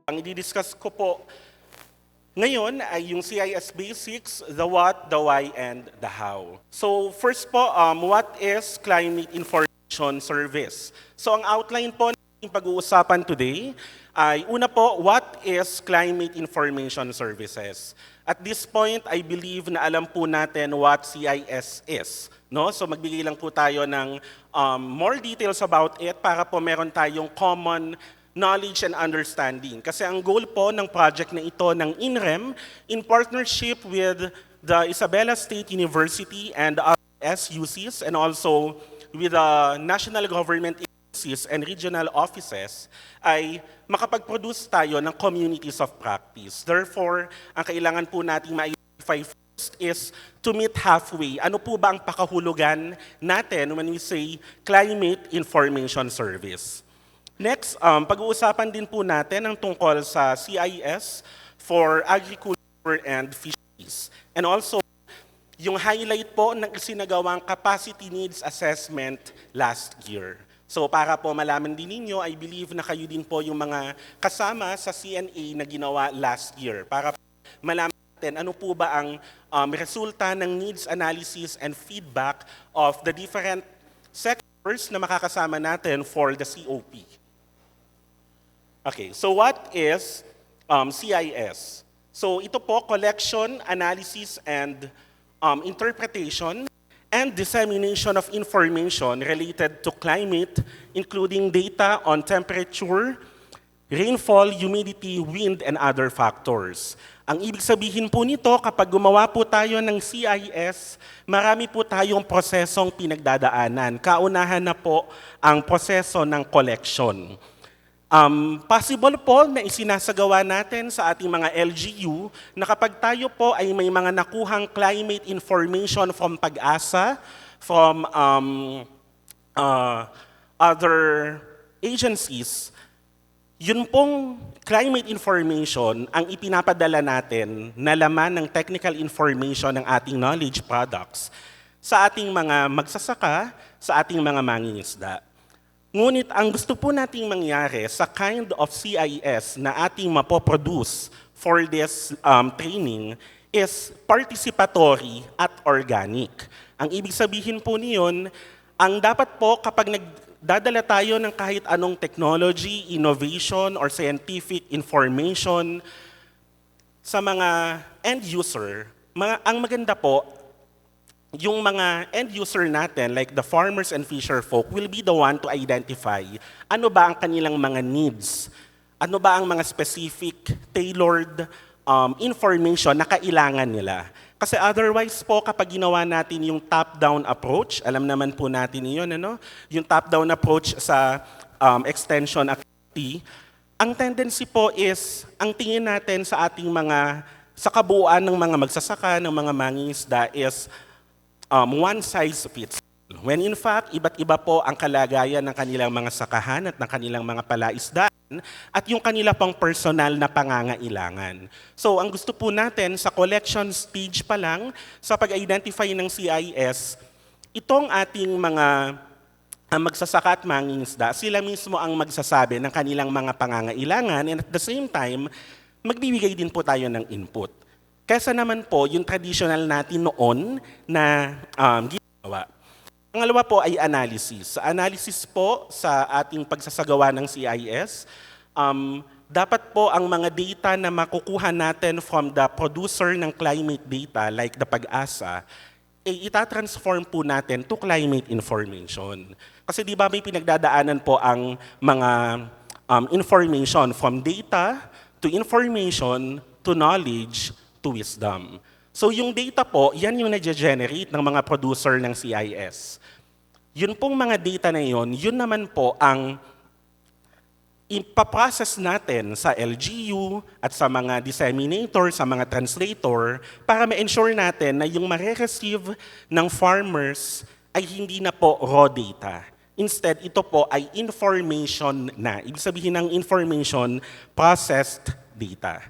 Ang i-discuss ko po ngayon ay yung CIS basics, the what, the why, and the how. So first po, what is Climate Information Service? So ang outline po ng pag-uusapan today ay una po, what is Climate Information Services? At this point, I believe na alam po natin what CIS is. No? So magbigay lang po tayo ng more details about it para po meron tayong common knowledge and understanding. Kasi ang goal po ng project na ito ng INREM in partnership with the Isabela State University and other SUCs and also with the national government agencies and regional offices ay makapag-produce tayo ng communities of practice. Therefore, ang kailangan po nating ma-identify first is to meet halfway. Ano po ba ang pakahulugan natin when we say Climate Information Service? Next, pag-uusapan din po natin ang tungkol sa CIS for Agriculture and Fisheries. And also, yung highlight po ng isinagawang Capacity Needs Assessment last year. So para po malaman din ninyo, I believe na kayo din po yung mga kasama sa CNA na ginawa last year. Para malaman natin ano po ba ang resulta ng needs analysis and feedback of the different sectors na makakasama natin for the COP. Okay, so what is CIS? So ito po, collection, analysis, and interpretation and dissemination of information related to climate, including data on temperature, rainfall, humidity, wind, and other factors. Ang ibig sabihin po nito, kapag gumawa po tayo ng CIS, marami po tayong prosesong pinagdadaanan. Kaunahan na po ang proseso ng collection. Possible po na isinasagawa natin sa ating mga LGU na kapag tayo po ay may mga nakuhang climate information from PAG-ASA, from other agencies, yun pong climate information ang ipinapadala natin na laman ng technical information ng ating knowledge products sa ating mga magsasaka, sa ating mga mangingisda. Ngunit ang gusto po nating mangyari sa kind of CIS na ating mapoproduce for this training is participatory at organic. Ang ibig sabihin po niyon, ang dapat po kapag nagdadala tayo ng kahit anong technology, innovation, or scientific information sa mga end user, ang maganda po, yung mga end user natin, like the farmers and fisher folk, will be the one to identify ano ba ang kanilang mga needs, ano ba ang mga specific, tailored information na kailangan nila. Kasi otherwise po, kapag ginawa natin yung top-down approach, alam naman po natin yun, ano? Yung top-down approach sa extension activity, ang tendency po is, ang tingin natin sa ating sa kabuuan ng mga magsasaka, ng mga mangingisda is, one size fits all. When in fact, iba't iba po ang kalagayan ng kanilang mga sakahan at ng kanilang mga palaisdaan at yung kanila pang personal na pangangailangan. So ang gusto po natin sa collection stage pa lang, sa pag-identify ng CIS, itong ating mga magsasaka at mangingisda, sila mismo ang magsasabi ng kanilang mga pangangailangan and at the same time, magbibigay din po tayo ng input. Kesa naman po, yung traditional natin noon na ginagawa. Pangalawa po ay analysis. Sa analysis po sa ating pagsasagawa ng CIS, dapat po ang mga data na makukuha natin from the producer ng climate data like the PAG-ASA, itatransform po natin to climate information. Kasi di ba may pinagdadaanan po ang mga information from data to information to knowledge to wisdom. So yung data po, yan yung nag-generate ng mga producer ng CIS. Yun pong mga data na yun naman po ang ipaprocess natin sa LGU at sa mga disseminator, sa mga translator, para ma-ensure natin na yung ma-receive ng farmers ay hindi na po raw data. Instead, ito po ay information na. Ibig sabihin ng information, processed data.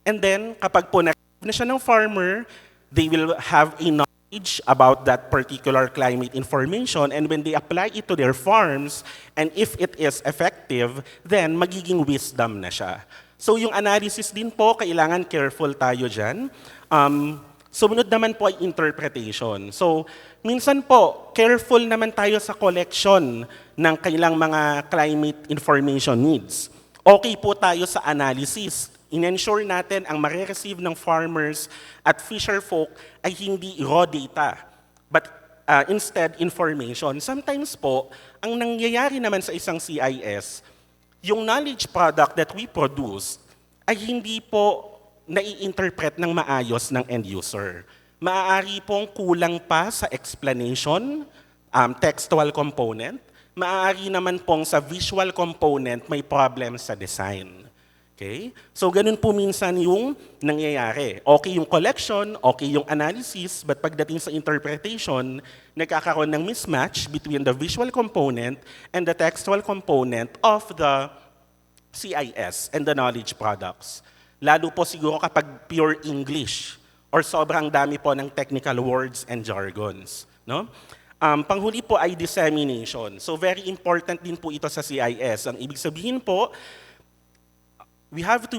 And then, kapag po na siya ng farmer, they will have a knowledge about that particular climate information, and when they apply it to their farms, and if it is effective, then magiging wisdom na siya. So yung analysis din po, kailangan careful tayo dyan. Sumunod naman po ay interpretation. So minsan po, careful naman tayo sa collection ng kailang mga climate information needs. Okay po tayo sa analysis. In-ensure natin ang marireceive ng farmers at fisher folk ay hindi raw data, but instead information. Sometimes po, ang nangyayari naman sa isang CIS, yung knowledge product that we produce ay hindi po nai-interpret ng maayos ng end user. Maaari pong kulang pa sa explanation, textual component. Maaari naman pong sa visual component may problem sa design. Okay? So ganun po minsan yung nangyayari. Okay yung collection, okay yung analysis, but pagdating sa interpretation, nagkakaroon ng mismatch between the visual component and the textual component of the CIS and the knowledge products. Lalo po siguro kapag pure English or sobrang dami po ng technical words and jargons. No? Panghuli po ay dissemination. So very important din po ito sa CIS. Ang ibig sabihin po, we have to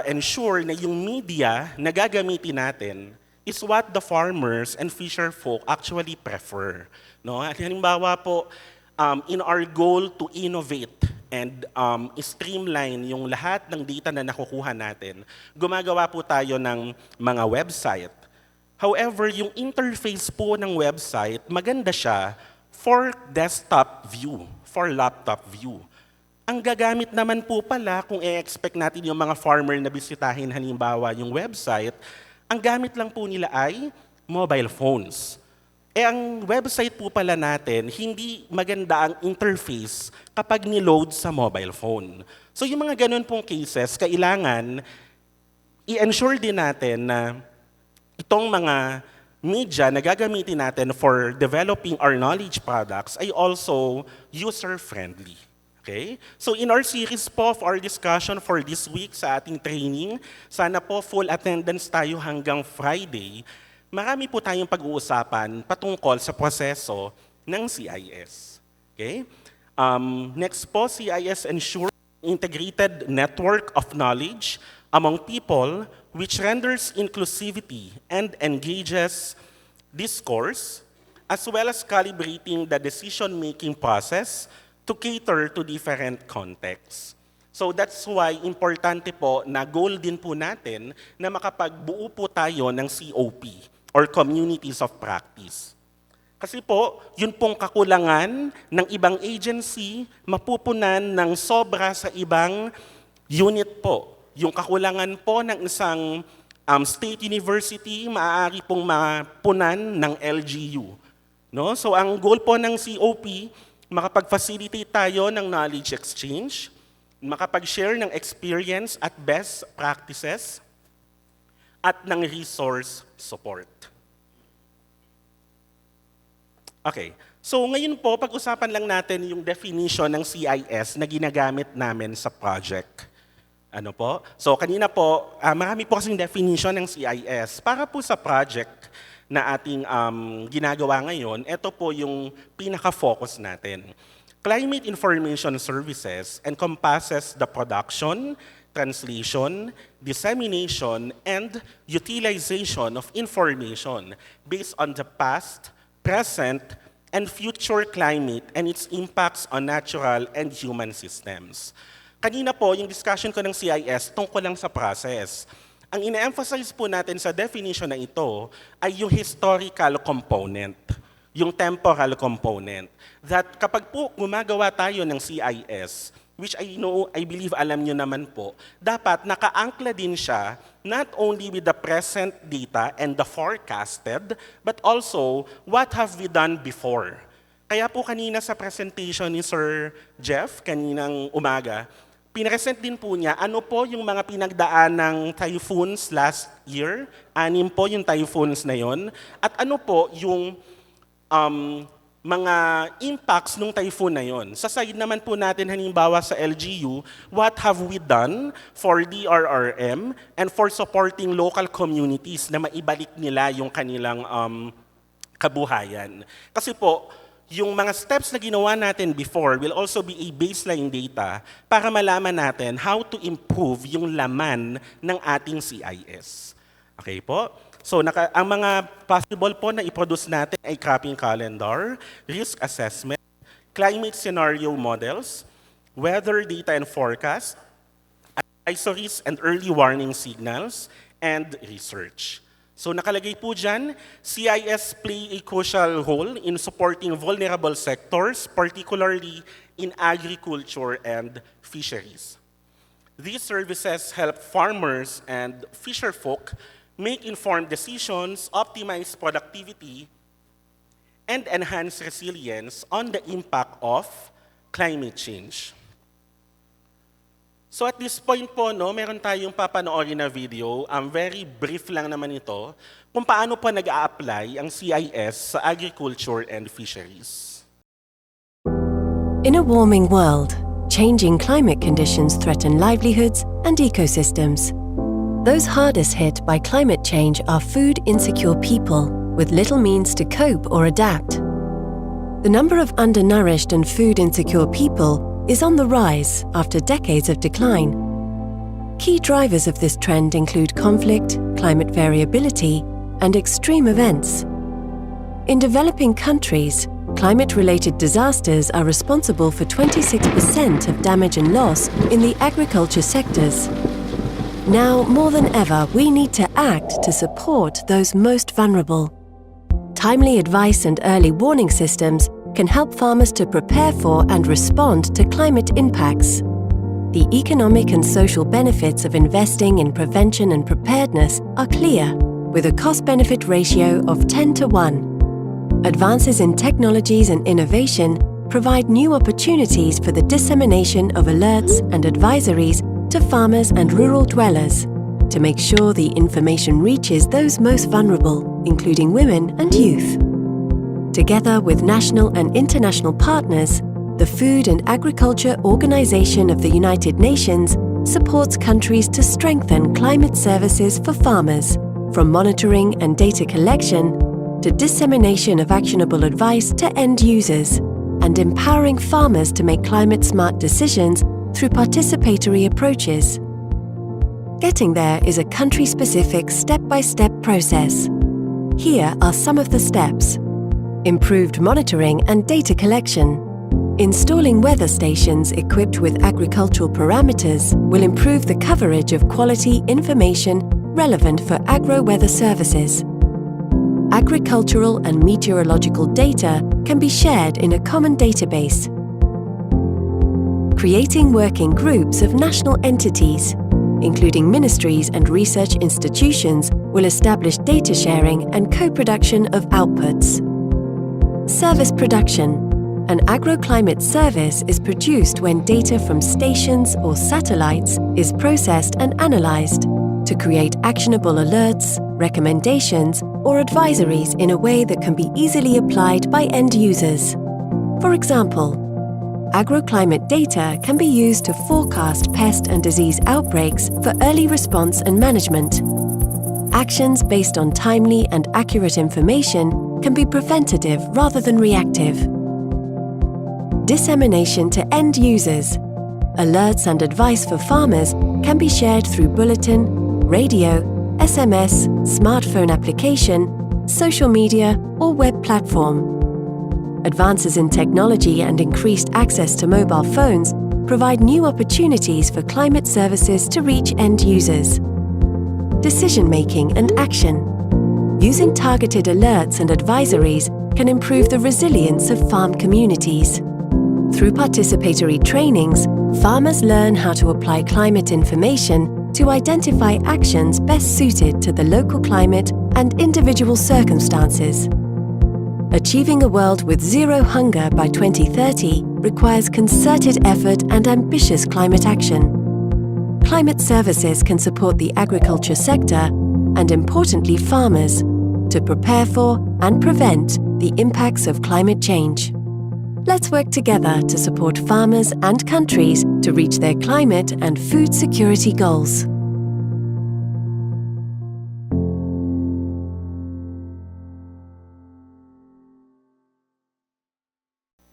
ensure na yung media na gagamitin natin is what the farmers and fisher folk actually prefer. No? At halimbawa po, in our goal to innovate and streamline yung lahat ng data na nakukuha natin, gumagawa po tayo ng mga website. However, yung interface po ng website, maganda siya for desktop view, for laptop view. Ang gagamit naman po pala, kung i-expect natin yung mga farmer na bisitahin halimbawa yung website, ang gamit lang po nila ay mobile phones. Ang website po pala natin, hindi maganda ang interface kapag niload sa mobile phone. So yung mga ganun pong cases, kailangan i-ensure din natin na itong mga media na gagamitin natin for developing our knowledge products ay also user-friendly. Okay? So in our series po of our discussion for this week sa ating training, sana po full attendance tayo hanggang Friday. Marami po tayong pag-uusapan patungkol sa proseso ng CIS. Okay? Next po, CIS ensures integrated network of knowledge among people which renders inclusivity and engages discourse, as well as calibrating the decision-making process to cater to different contexts. So that's why importante po na goal din po natin na makapagbuo po tayo ng COP or Communities of Practice. Kasi po, yun pong kakulangan ng ibang agency mapupunan ng sobra sa ibang unit po. Yung kakulangan po ng isang state university, maaari pong mapunan ng LGU. No? So ang goal po ng COP, makapag-facilitate tayo ng knowledge exchange, makapag-share ng experience at best practices, at ng resource support. Okay, so ngayon po, pag-usapan lang natin yung definition ng CIS na ginagamit namin sa project. Ano po? So kanina po, marami po kasing definition ng CIS. Para po sa project na ating ginagawa ngayon, ito po yung pinaka-focus natin. Climate Information Services encompasses the production, translation, dissemination, and utilization of information based on the past, present, and future climate and its impacts on natural and human systems. Kanina po, yung discussion ko ng CIS tungkol lang sa process. Ang ine-emphasize po natin sa definition na ito ay yung historical component, yung temporal component. That kapag po gumagawa tayo ng CIS, which I believe alam nyo naman po, dapat nakaangkla din siya not only with the present data and the forecasted, but also what have we done before. Kaya po kanina sa presentation ni Sir Jeff, kaninang umaga, pinresent din po niya ano po yung mga pinagdaan ng typhoons last year, 6 po yung typhoons na yon, at ano po yung mga impacts ng typhoon na yon. Sa side naman po natin halimbawa sa LGU, what have we done for DRRM and for supporting local communities na maibalik nila yung kanilang kabuhayan. Kasi po, yung mga steps na ginawa natin before will also be a baseline data para malaman natin how to improve yung laman ng ating CIS. Okay po? So ang mga possible po na i-produce natin ay cropping calendar, risk assessment, climate scenario models, weather data and forecast, advisories and early warning signals, and research. So nakalagay po dyan, CIS play a crucial role in supporting vulnerable sectors, particularly in agriculture and fisheries. These services help farmers and fisherfolk make informed decisions, optimize productivity, and enhance resilience on the impact of climate change. So at this point po, meron tayong papanoorin na video, very brief lang naman ito, kung paano po nag-a-apply ang CIS sa agriculture and fisheries. In a warming world, changing climate conditions threaten livelihoods and ecosystems. Those hardest hit by climate change are food-insecure people with little means to cope or adapt. The number of undernourished and food-insecure people is on the rise after decades of decline. Key drivers of this trend include conflict, climate variability, and extreme events. In developing countries, climate-related disasters are responsible for 26% of damage and loss in the agriculture sectors. Now, more than ever, we need to act to support those most vulnerable. Timely advice and early warning systems can help farmers to prepare for and respond to climate impacts. The economic and social benefits of investing in prevention and preparedness are clear, with a cost-benefit ratio of 10 to 1. Advances in technologies and innovation provide new opportunities for the dissemination of alerts and advisories to farmers and rural dwellers to make sure the information reaches those most vulnerable, including women and youth. Together with national and international partners, the Food and Agriculture Organization of the United Nations supports countries to strengthen climate services for farmers, from monitoring and data collection to dissemination of actionable advice to end users, and empowering farmers to make climate-smart decisions through participatory approaches. Getting there is a country-specific step-by-step process. Here are some of the steps. Improved monitoring and data collection. Installing weather stations equipped with agricultural parameters will improve the coverage of quality information relevant for agro-weather services. Agricultural and meteorological data can be shared in a common database. Creating working groups of national entities, including ministries and research institutions, will establish data sharing and co-production of outputs. Service production. An agroclimate service is produced when data from stations or satellites is processed and analyzed to create actionable alerts, recommendations, or advisories in a way that can be easily applied by end users. For example, agroclimate data can be used to forecast pest and disease outbreaks for early response and management. Actions based on timely and accurate information can be preventative rather than reactive. Dissemination to end users. Alerts and advice for farmers can be shared through bulletin, radio, SMS, smartphone application, social media, or web platform. Advances in technology and increased access to mobile phones provide new opportunities for climate services to reach end users. Decision-making and action. Using targeted alerts and advisories can improve the resilience of farm communities. Through participatory trainings, farmers learn how to apply climate information to identify actions best suited to the local climate and individual circumstances. Achieving a world with zero hunger by 2030 requires concerted effort and ambitious climate action. Climate services can support the agriculture sector and, importantly, farmers to prepare for and prevent the impacts of climate change. Let's work together to support farmers and countries to reach their climate and food security goals.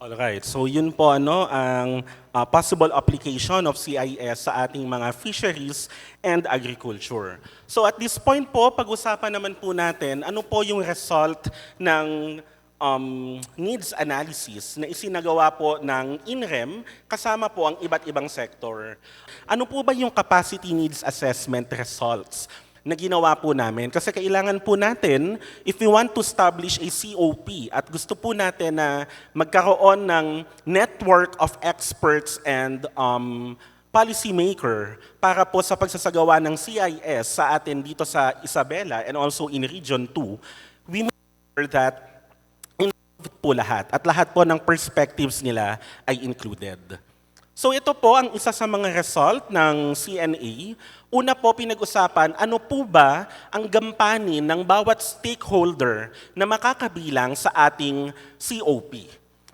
Alright, so yun po ang possible application of CIS sa ating mga fisheries and agriculture. So at this point po, pag-usapan naman po natin ano po yung result ng needs analysis na isinagawa po ng INREM kasama po ang iba't ibang sektor. Ano po ba yung capacity needs assessment results na ginawa po namin? Kasi kailangan po natin, if we want to establish a COP at gusto po natin na magkaroon ng network of experts and policymaker para po sa pagsasagawa ng CIS sa atin dito sa Isabela and also in Region 2, we make sure that po lahat at lahat po ng perspectives nila ay included. So ito po ang isa sa mga result ng CNA. Una po pinag-usapan, ano po ba ang gampanin ng bawat stakeholder na makakabilang sa ating COP?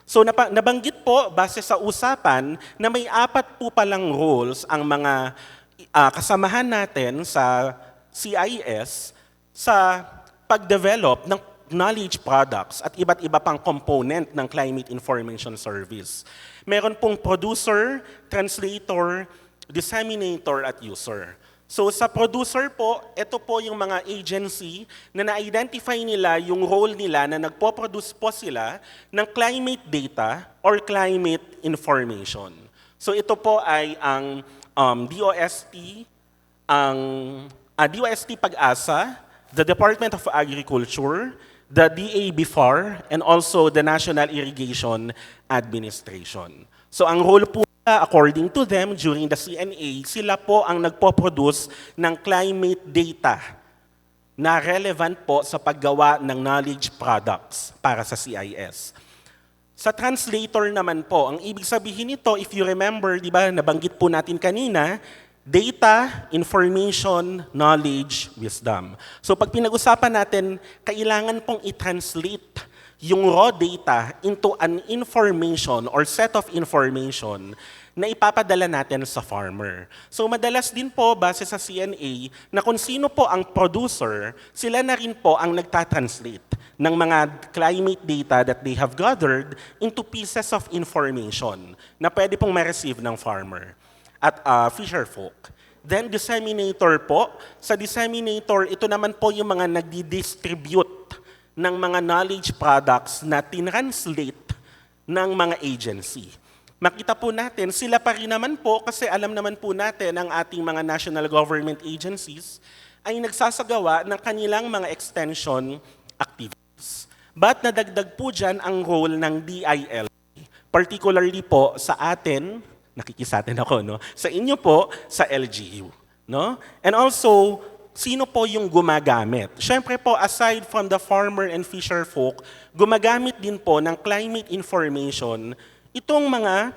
So nabanggit po base sa usapan na may 4 po palang roles ang mga kasamahan natin sa CIS sa pag-develop ng knowledge products at iba't iba pang component ng Climate Information Service. Meron pong producer, translator, disseminator at user. So sa producer po, ito po yung mga agency na na-identify nila yung role nila na nagpo-produce po sila ng climate data or climate information. So ito po ay ang DOST, DOST Pag-asa, the Department of Agriculture, the DA-BIFAR, and also the National Irrigation Administration. So ang role po according to them, during the CNA, sila po ang nagpo-produce ng climate data na relevant po sa paggawa ng knowledge products para sa CIS. Sa translator naman po, ang ibig sabihin nito, if you remember, di ba, nabanggit po natin kanina, data, information, knowledge, wisdom. So pag pinag-usapan natin, kailangan pong i-translate yung raw data into an information or set of information na ipapadala natin sa farmer. So madalas din po, base sa CNA, na kung sino po ang producer, sila na rin po ang nagtatranslate ng mga climate data that they have gathered into pieces of information na pwede pong ma-receive ng farmer at fisher folk. Then disseminator po. Sa disseminator, ito naman po yung mga nagdi-distribute ng mga knowledge products na tinranslate ng mga agency. Makita po natin, sila pa rin naman po kasi alam naman po natin ang ating mga national government agencies ay nagsasagawa ng kanilang mga extension activities. But nadagdag po dyan ang role ng DIL, particularly po sa atin, nakikisatin ako, no? Sa inyo po, sa LGU. No? And also, sino po yung gumagamit? Siyempre po, aside from the farmer and fisher folk, gumagamit din po ng climate information itong mga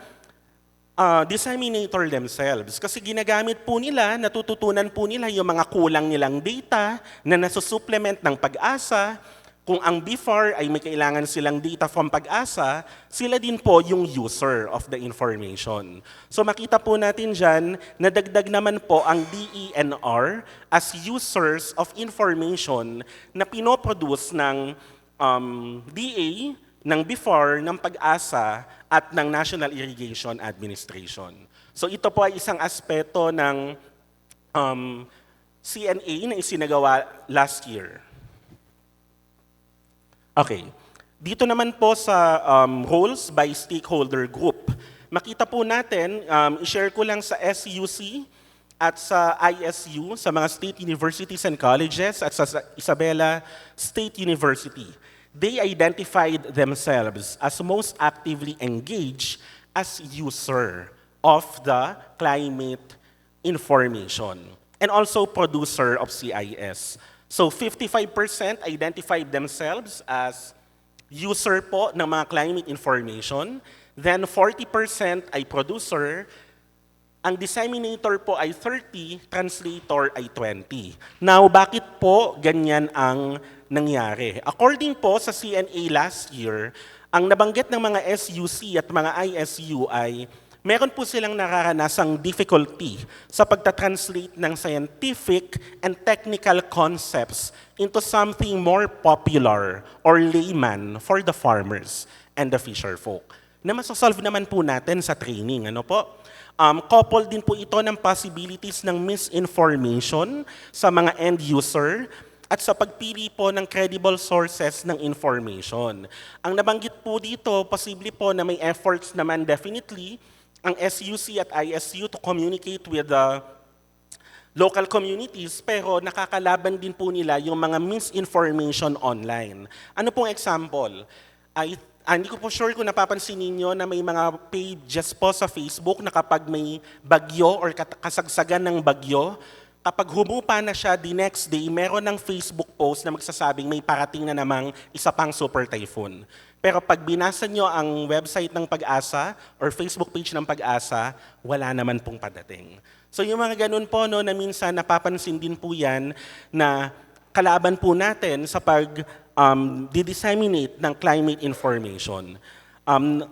disseminator themselves. Kasi ginagamit po nila, natututunan po nila yung mga kulang nilang data na nasusupplement ng Pag-asa. Kung ang BIFAR ay may kailangan silang data from Pag-asa, sila din po yung user of the information. So makita po natin dyan, nadagdag naman po ang DENR as users of information na pinoproduce ng DA, ng BIFAR, ng Pag-asa, at ng National Irrigation Administration. So ito po ay isang aspeto ng CNA na isinagawa last year. Okay. Dito naman po sa roles by stakeholder group. Makita po natin, i-share ko lang sa SUC at sa ISU, sa mga state universities and colleges, at sa Isabela State University. They identified themselves as most actively engaged as user of the climate information and also producer of CIS. So 55% identified themselves as user po ng mga climate information, then 40% ay producer, ang disseminator po ay 30, translator ay 20. Now, bakit po ganyan ang nangyari? According po sa CNA last year, ang nabanggit ng mga SUC at mga ISU ay meron po silang nararanasang difficulty sa pagta-translate ng scientific and technical concepts into something more popular or layman for the farmers and the fisher folk. na masasolve naman po natin sa training. Ano po? Coupled din po ito ng possibilities ng misinformation sa mga end user at sa pagpili po ng credible sources ng information. Ang nabanggit po dito, posible po na may efforts naman definitely ang SUC at ISU to communicate with the local communities, pero nakakalaban din po nila yung mga misinformation online. Ano pong example? Hindi ko po sure kung napapansin ninyo na may mga pages po sa Facebook na kapag may bagyo or kasagsagan ng bagyo, kapag humupa na siya, the next day, meron ng Facebook post na magsasabing may parating na namang isa pang super typhoon. Pero pag binasa nyo ang website ng Pag-asa or Facebook page ng Pag-asa, wala naman pong padating. So yung mga ganun po, no, na minsan napapansin din po yan na kalaban po natin sa di-disseminate ng climate information.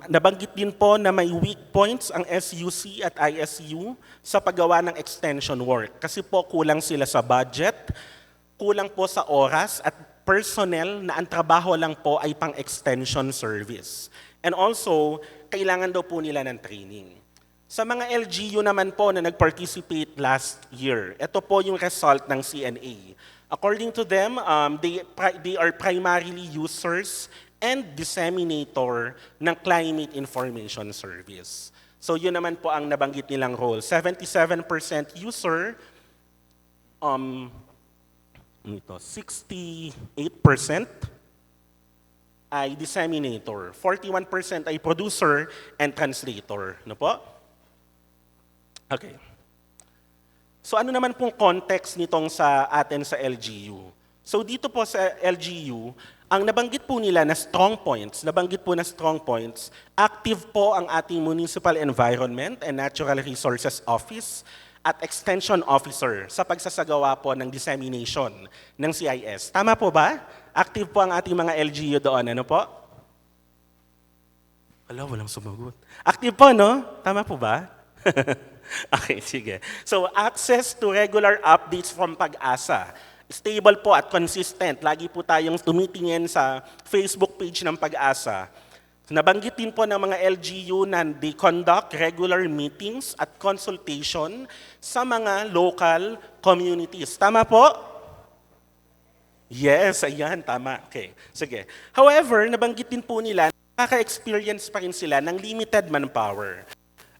Nabanggit din po na may weak points ang SUC at ISU sa paggawa ng extension work. Kasi po kulang sila sa budget, kulang po sa oras at personnel na ang trabaho lang po ay pang-extension service. And also, kailangan daw po nila ng training. Sa mga LGU naman po na nag-participate last year, ito po yung result ng CNA. According to them, they are primarily users and disseminator ng climate information service. So yun naman po ang nabanggit nilang role. 77% user, 68% ay disseminator, 41% ay producer and translator. No po? Okay. So ano naman pong context nitong sa atin sa LGU? So dito po sa LGU, ang nabanggit po nila na strong points, active po ang ating Municipal Environment and Natural Resources Office at Extension Officer sa pagsasagawa po ng dissemination ng CIS. Tama po ba? Active po ang ating mga LGU doon, ano po? Walang sumagot. Active po, no? Tama po ba? Okay, sige. So, access to regular updates from Pag-asa. Stable po at consistent. Lagi po tayong tumitingin sa Facebook page ng Pag-asa. Nabanggit din po ng mga LGU na they conduct regular meetings at consultation sa mga local communities. Tama po? Yes, ayan, tama. Okay, sige. However, nabanggit din po nila, nakaka-experience pa rin sila ng limited manpower.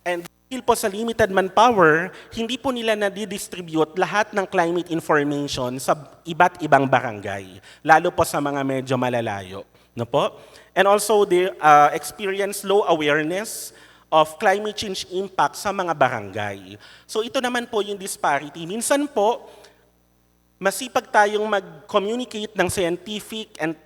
And dahil po sa limited manpower, hindi po nila na-distribute lahat ng climate information sa iba't ibang barangay, lalo po sa mga medyo malalayo. No po? And also, they experience low awareness of climate change impact sa mga barangay. So ito naman po yung disparity. Minsan po, masipag tayong mag-communicate ng scientific and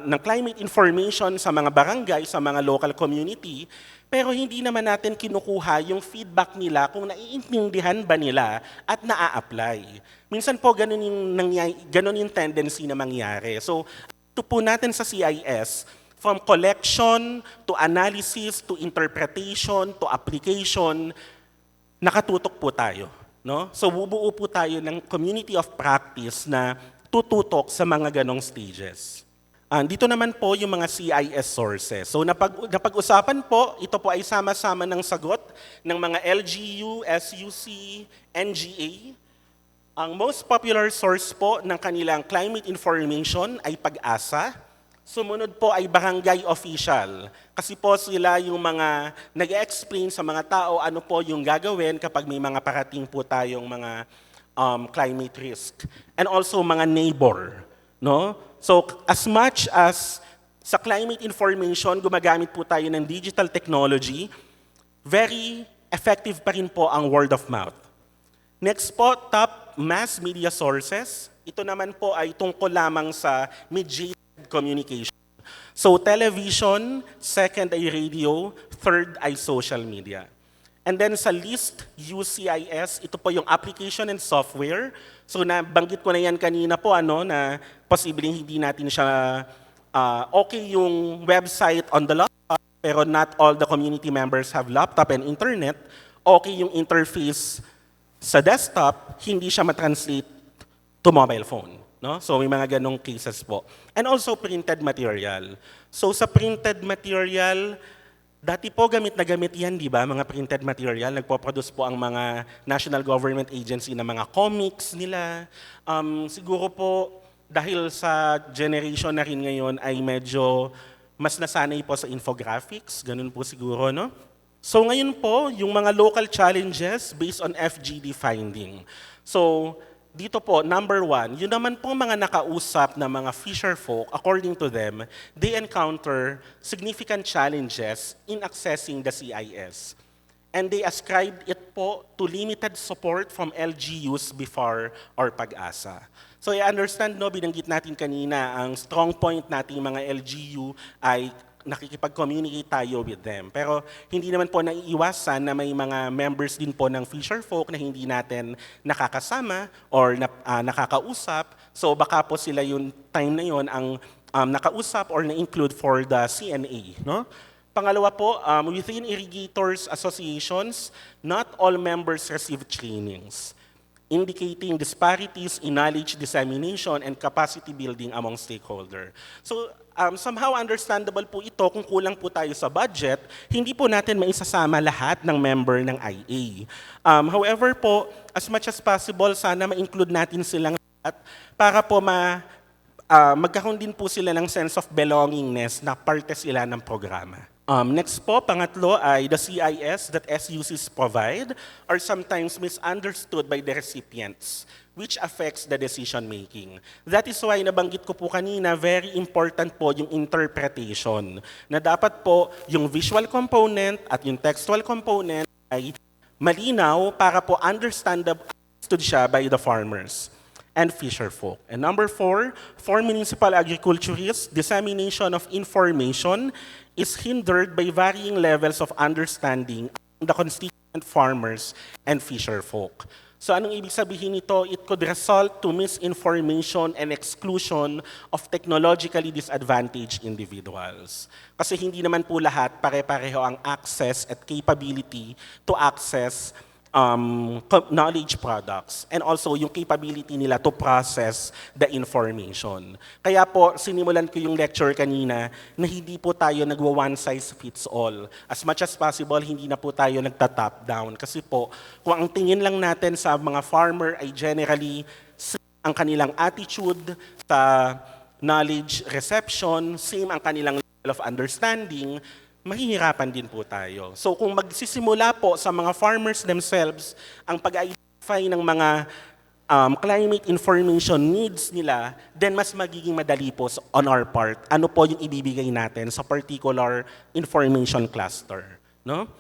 ng climate information sa mga barangay, sa mga local community, pero hindi naman natin kinukuha yung feedback nila kung naiintindihan ba nila at naa-apply. Minsan po ganun yung tendency na mangyari. So, ito po natin sa CIS, from collection to analysis to interpretation to application, nakatutok po tayo. No? So, bubuo po tayo ng community of practice na tututok sa mga ganong stages. Dito naman po yung mga CIS sources. So napag-usapan po, ito po ay sama-sama ng sagot ng mga LGU, SUC, NGA. Ang most popular source po ng kanilang climate information ay Pag-asa. Sumunod po ay barangay official. Kasi po sila yung mga nag-explain sa mga tao ano po yung gagawin kapag may mga parating po tayong mga climate risk. And also mga neighbor. No? So as much as sa climate information, gumagamit po tayo ng digital technology, very effective pa rin po ang word of mouth. Next po, top mass media sources. Ito naman po ay tungkol lamang sa mediated communication. So television, second ay radio, third ay social media. And then sa list, UCIS, ito po yung application and software. So nabanggit ko na yan kanina po na posibleng hindi natin siya okay yung website on the laptop, pero not all the community members have laptop and internet. Okay yung interface sa desktop, hindi siya matranslate to mobile phone. No? So may mga ganong cases po. And also printed material. So sa printed material, Dati po gamit na gamit yan, di ba? Mga printed material. Nagpo-produce po ang mga national government agency ng mga comics nila. Siguro po, dahil sa generation na rin ngayon ay medyo mas nasanay po sa infographics. Ganun po siguro, no? So ngayon po, yung mga local challenges based on FGD finding. So, dito po, number 1, yun naman pong mga nakausap na mga fisher folk, according to them, they encounter significant challenges in accessing the CIS. And they ascribed it po to limited support from LGUs before or PAG-ASA. So I understand, no, binanggit natin kanina, ang strong point nating mga LGU ay nakikipag-communicate tayo with them. Pero hindi naman po naiiwasan na may mga members din po ng fisher folk na hindi natin nakakasama or nakakausap. So baka po sila yung time na yun ang nakausap or na-include for the CNA. No? Pangalawa po, within irrigators associations, not all members receive trainings, indicating disparities in knowledge dissemination and capacity building among stakeholders. So somehow understandable po ito kung kulang po tayo sa budget, hindi po natin maisasama lahat ng member ng IA. However po, as much as possible, sana ma-include natin silang lahat para po magkakaroon din po sila ng sense of belongingness na parte sila ng programa. Next po, pangatlo ay the CIS that SUCs provide are sometimes misunderstood by the recipients, which affects the decision making. That is why nabanggit ko po kanina, very important po yung interpretation, na dapat po yung visual component at yung textual component ay malinaw para po understood siya by the farmers and fisher folk. And number 4, for municipal agriculturists, dissemination of information is hindered by varying levels of understanding among the constituent farmers and fisher folk. So anong ibig sabihin nito? It could result to misinformation and exclusion of technologically disadvantaged individuals. Kasi hindi naman po lahat pare-pareho ang access at capability to access knowledge products and also yung capability nila to process the information. Kaya po, sinimulan ko yung lecture kanina na hindi po tayo nagwa one size fits all. As much as possible, hindi na po tayo nagta-top down. Kasi po, kung ang tingin lang natin sa mga farmer ay generally ang kanilang attitude sa knowledge reception, same ang kanilang level of understanding, mahihirapan din po tayo. So kung magsisimula po sa mga farmers themselves ang pag-identify ng mga climate information needs nila, then mas magiging madali po on our part ano po yung ibibigay natin sa particular information cluster. No?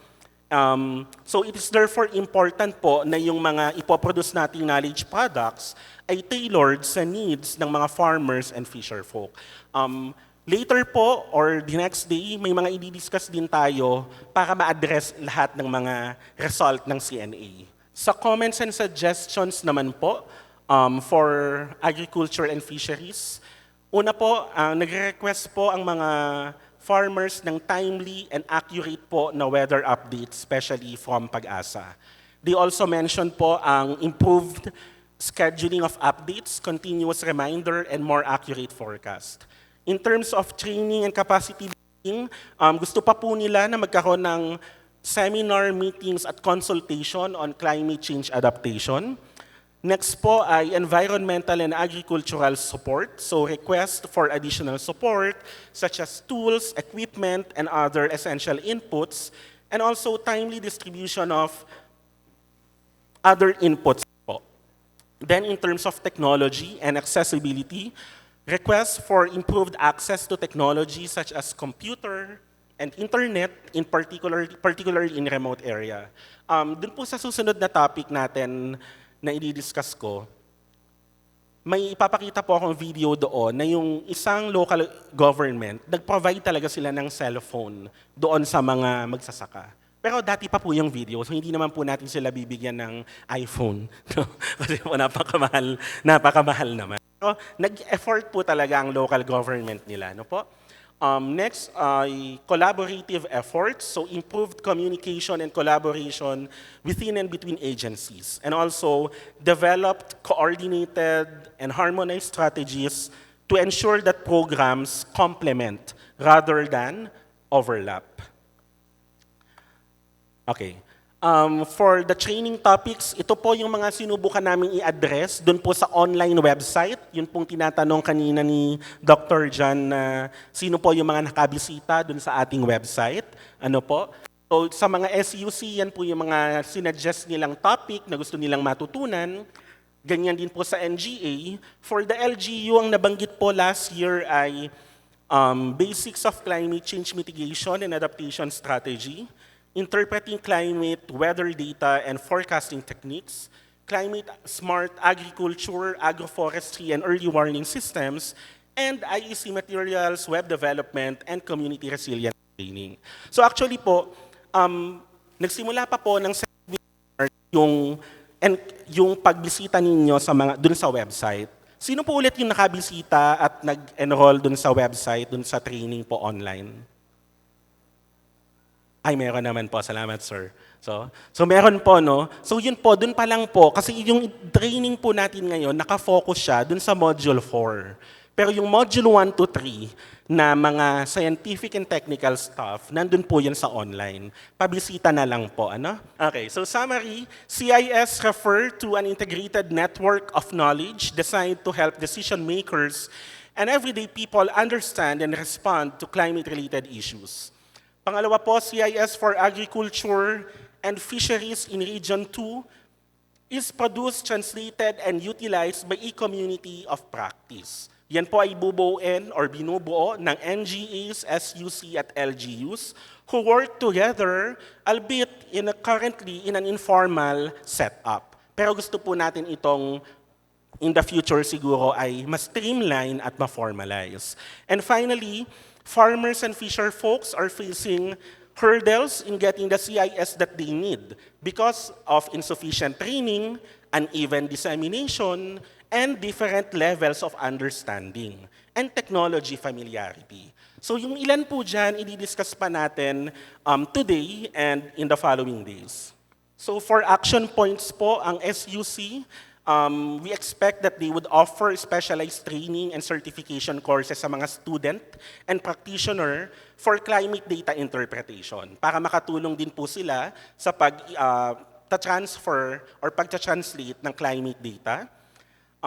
So it is therefore important po na yung mga ipoproduce nating knowledge products ay tailored sa needs ng mga farmers and fisher folk. Later po, or the next day, may mga i-discuss din tayo para ma-address lahat ng mga result ng CNA. Sa comments and suggestions naman po for agriculture and fisheries, una po, nagre-request po ang mga farmers ng timely and accurate po na weather updates, especially from PAG-ASA. They also mentioned po ang improved scheduling of updates, continuous reminder, and more accurate forecast. In terms of training and capacity building, gusto pa po nila na magkaroon ng seminar, meetings at consultation on climate change adaptation. Next po ay environmental and agricultural support. So request for additional support such as tools, equipment, and other essential inputs, and also timely distribution of other inputs po. Then in terms of technology and accessibility, requests for improved access to technology such as computer and internet, particularly in remote area. Dun po sa susunod na topic natin na i-discuss ko, may ipapakita po akong video doon na yung isang local government, nag-provide talaga sila ng cellphone doon sa mga magsasaka. Pero dati pa po yung video, so hindi naman po natin sila bibigyan ng iPhone. Kasi po napakamahal naman. So, nag-effort po talaga ang local government nila. No po? Next, collaborative efforts, so improved communication and collaboration within and between agencies. And also, developed coordinated and harmonized strategies to ensure that programs complement rather than overlap. Okay. For the training topics, ito po yung mga sinubukan namin i-address doon po sa online website. Yun pong tinatanong kanina ni Dr. John na sino po yung mga nakabisita doon sa ating website. Ano po? So sa mga SUC, yan po yung mga sinuggest nilang topic na gusto nilang matutunan. Ganyan din po sa NGA. For the LGU, ang nabanggit po last year ay Basics of Climate Change Mitigation and Adaptation Strategy, Interpreting Climate, Weather Data, and Forecasting Techniques, Climate Smart Agriculture, Agroforestry, and Early Warning Systems, and IEC Materials, Web Development, and Community Resilience Training. So actually po, nagsimula pa po ng seminar yung pagbisita ninyo sa dun sa website. Sino po ulit yung nakabisita at nag-enroll dun sa website, dun sa training po online? Ay, meron naman po. Salamat, sir. So meron po, no? So yun po, dun pa lang po. Kasi yung training po natin ngayon, nakafocus siya dun sa Module 4. Pero yung Module 1 to 3 na mga scientific and technical stuff, nandun po yan sa online. Pabisita na lang po, ano? Okay, so summary, CIS refer to an integrated network of knowledge designed to help decision makers and everyday people understand and respond to climate-related issues. Pangalawa po, CIS for Agriculture and Fisheries in Region 2 is produced, translated, and utilized by a community of practice. Yan po ay bubuuin or binubuo ng NGAs, SUC, at LGUs who work together, albeit currently in an informal setup. Pero gusto po natin itong in the future siguro ay mas streamline at ma-formalize. And finally, farmers and fisher folks are facing hurdles in getting the CIS that they need because of insufficient training, uneven dissemination, and different levels of understanding and technology familiarity. So yung ilan po dyan, i-discuss pa natin today and in the following days. So for action points po, ang SUC, we expect that they would offer specialized training and certification courses sa mga student and practitioner for climate data interpretation para makatulong din po sila sa pag-transfer or pag-translate ng climate data.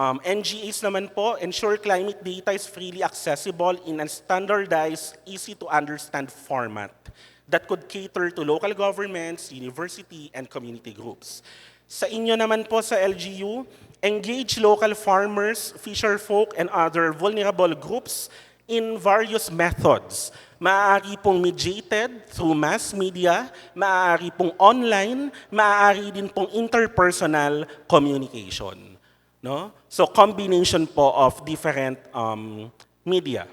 NGAs naman po, ensure climate data is freely accessible in a standardized, easy-to-understand format that could cater to local governments, university, and community groups. Sa inyo naman po sa LGU, engage local farmers, fisher folk, and other vulnerable groups in various methods. Maaari pong mediated through mass media, maaari pong online, maaari din pong interpersonal communication. No? So combination po of different media.